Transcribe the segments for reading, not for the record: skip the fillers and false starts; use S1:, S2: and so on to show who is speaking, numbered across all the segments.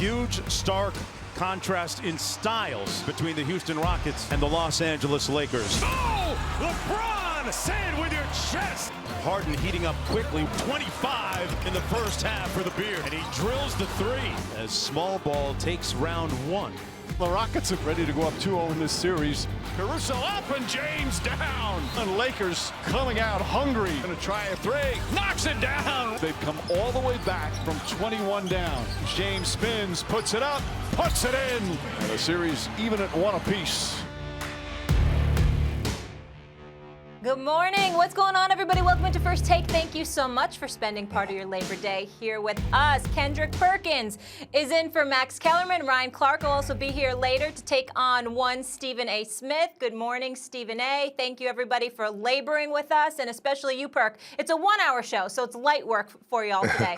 S1: huge, stark contrast in styles between the Houston Rockets and the Los Angeles Lakers.
S2: Oh, LeBron, say it with your chest.
S1: Harden heating up quickly, 25 in the first half for the Beard. And he drills the three as small ball takes round one.
S3: The Rockets are ready to go up 2-0 in this series.
S2: Caruso up and James down.
S3: And Lakers coming out hungry. Gonna try a three.
S2: Knocks it down.
S3: They've come all the way back from 21 down. James spins, puts it up, puts it in. And the series even at one apiece.
S4: Good morning. What's going on, everybody? Welcome to First Take. Thank you so much for spending part of your Labor Day here with us. Kendrick Perkins is in for Max Kellerman. Ryan Clark will also be here later to take on one Stephen A. Smith. Good morning, Stephen A. Thank you, everybody, for laboring with us, and especially you, Perk. It's a one-hour show, so it's light work for you all today.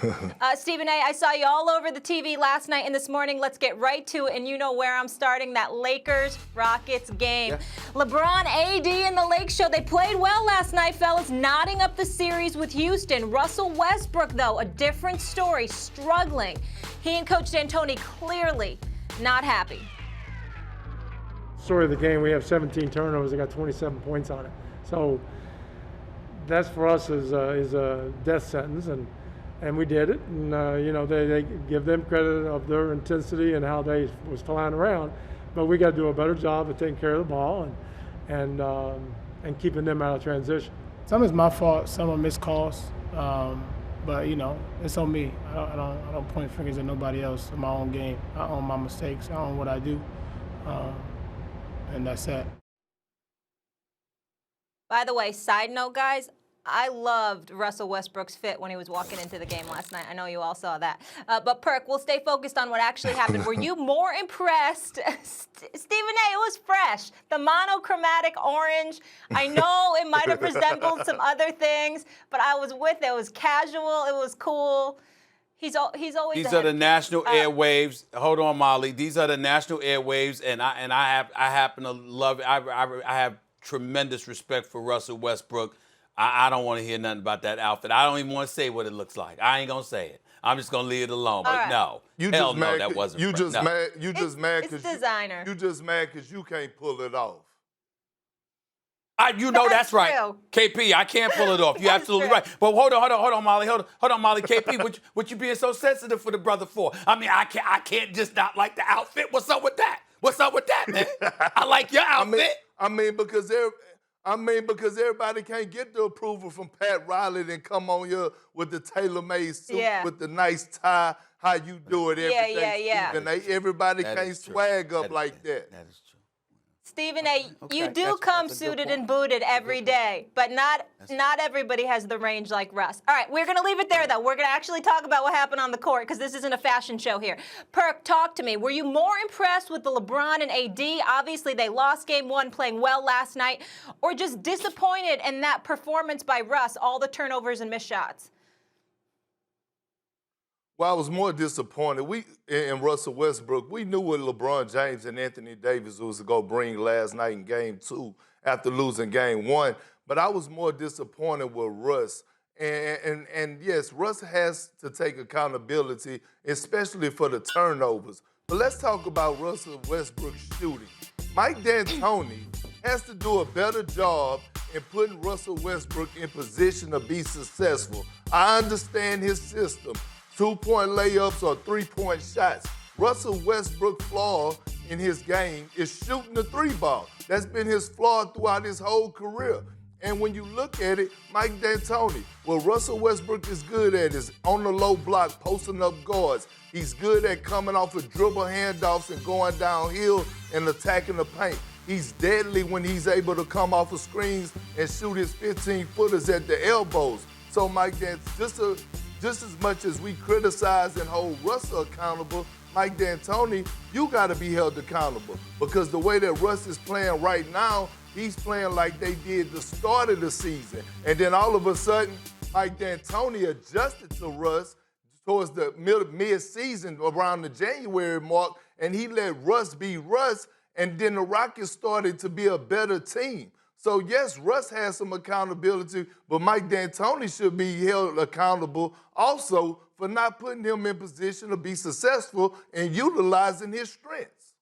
S4: Stephen A., I saw you all over the TV last night and this morning. Let's get right to it, and you know where I'm starting, that Lakers-Rockets game. Yeah. LeBron, AD, and the Lake Show, they played well last night, fellas, knotting up the series with Houston. Russell Westbrook, though, a different story, struggling. He and Coach D'Antoni clearly not happy.
S5: Story of the game, we have 17 turnovers. They got 27 points on it. So that's for us is a death sentence, and we did it. And you know, they give them credit of their intensity and how they was flying around, but we got to do a better job of taking care of the ball and keeping them out of transition.
S6: Some is my fault, some are missed calls, but you know, it's on me. I don't point fingers at nobody else in my own game. I own my mistakes, I own what I do, and that's it.
S4: By the way, side note, guys, I loved Russell Westbrook's fit when he was walking into the game last night. I know you all saw that. But Perk, we'll stay focused on what actually happened. Were you more impressed? Stephen A., it was fresh. The monochromatic orange. I know it might have resembled some other things, but I was with it. It was casual. It was cool. He's always.
S7: These are the national airwaves. Hold on, Molly. These are the national airwaves, and I happen to love it. I have tremendous respect for Russell Westbrook. I don't want to hear nothing about that outfit. I don't even want to say what it looks like. I ain't gonna say it. I'm just gonna leave it alone. But
S4: right.
S7: No, hell no, that wasn't.
S8: You just mad. You just mad
S4: because
S8: designer. You just mad because you can't pull it off.
S7: You know that's right,
S4: true.
S7: KP. I can't pull it off. You're absolutely right. But hold on, Molly. Hold on, Molly. KP, what you being so sensitive for the brother for? I mean, I can't just not like the outfit. What's up with that? What's up with that, man? I like your outfit.
S8: I mean, because everybody can't get the approval from Pat Riley and come on here with the tailor-made suit, with the nice tie, how you do it, everything. Yeah. Everybody can't swag up like that.
S7: That is true.
S4: Stephen A., you do come suited and booted every day, but not everybody has the range like Russ. All right, we're going to leave it there, though. We're going to actually talk about what happened on the court because this isn't a fashion show here. Perk, talk to me. Were you more impressed with the LeBron and AD? Obviously, they lost game one playing well last night, or just disappointed in that performance by Russ, all the turnovers and missed shots?
S8: Well, I was more disappointed. In Russell Westbrook, we knew what LeBron James and Anthony Davis was going to bring last night in game two after losing game one. But I was more disappointed with Russ. And yes, Russ has to take accountability, especially for the turnovers. But let's talk about Russell Westbrook's shooting. Mike D'Antoni has to do a better job in putting Russell Westbrook in position to be successful. I understand his system. 2-point layups or 3-point shots. Russell Westbrook's flaw in his game is shooting the three ball. That's been his flaw throughout his whole career. And when you look at it, Mike D'Antoni, what Russell Westbrook is good at is on the low block, posting up guards. He's good at coming off of dribble handoffs and going downhill and attacking the paint. He's deadly when he's able to come off of screens and shoot his 15-footers at the elbows. So Mike D'Antoni, just as much as we criticize and hold Russell accountable, Mike D'Antoni, you got to be held accountable because the way that Russ is playing right now, he's playing like they did the start of the season. And then all of a sudden, Mike D'Antoni adjusted to Russ towards the mid-season around the January mark, and he let Russ be Russ, and then the Rockets started to be a better team. So, yes, Russ has some accountability, but Mike D'Antoni should be held accountable also for not putting him in position to be successful and utilizing his strengths.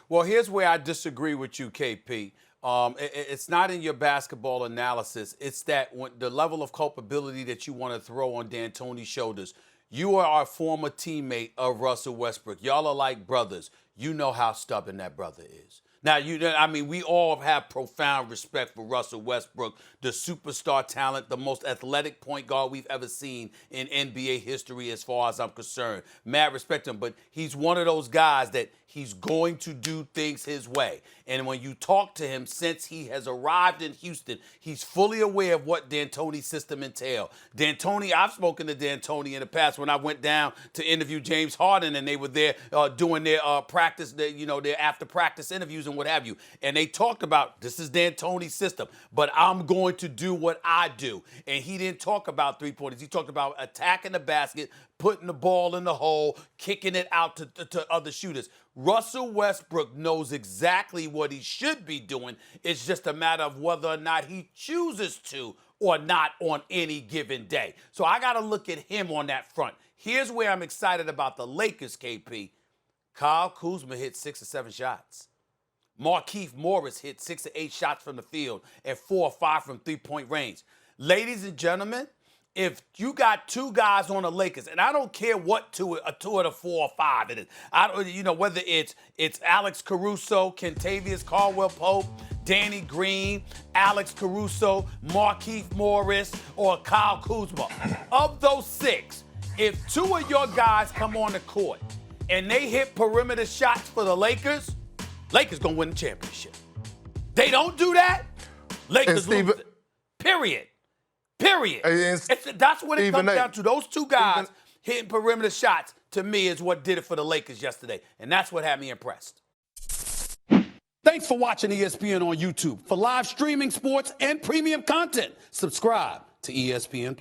S7: Well, here's where I disagree with you, KP. It's not in your basketball analysis. It's that the level of culpability that you want to throw on D'Antoni's shoulders. You are a former teammate of Russell Westbrook. Y'all are like brothers. You know how stubborn that brother is. Now, we all have profound respect for Russell Westbrook, the superstar talent, the most athletic point guard we've ever seen in NBA history as far as I'm concerned. Mad respect to him, but he's one of those guys that he's going to do things his way. And when you talk to him since he has arrived in Houston, he's fully aware of what D'Antoni's system entails. D'Antoni, I've spoken to D'Antoni in the past when I went down to interview James Harden and they were there doing their practice, their after practice interviews and what have you. And they talked about, this is D'Antoni's system, but I'm going to do what I do. And he didn't talk about three-pointers. He talked about attacking the basket, putting the ball in the hole, kicking it out to other shooters. Russell Westbrook knows exactly what he should be doing. It's just a matter of whether or not he chooses to or not on any given day. So I got to look at him on that front. Here's where I'm excited about the Lakers, KP. Kyle Kuzma hit 6 or 7 shots. Markieff Morris hit 6 or 8 shots from the field and 4 or 5 from three-point range. Ladies and gentlemen, if you got 2 guys on the Lakers, and I don't care what two of the 4 or 5 it is, whether it's Alex Caruso, Kentavious Caldwell-Pope, Danny Green, Alex Caruso, Markieff Morris, or Kyle Kuzma. Of those 6, if 2 of your guys come on the court and they hit perimeter shots for the Lakers gonna win the championship. They don't do that, Lakers lose it. Period. That's what it comes down to. Those 2 guys hitting perimeter shots, to me, is what did it for the Lakers yesterday. And that's what had me impressed.
S9: Thanks for watching ESPN on YouTube. For live streaming, sports, and premium content, subscribe to ESPN+.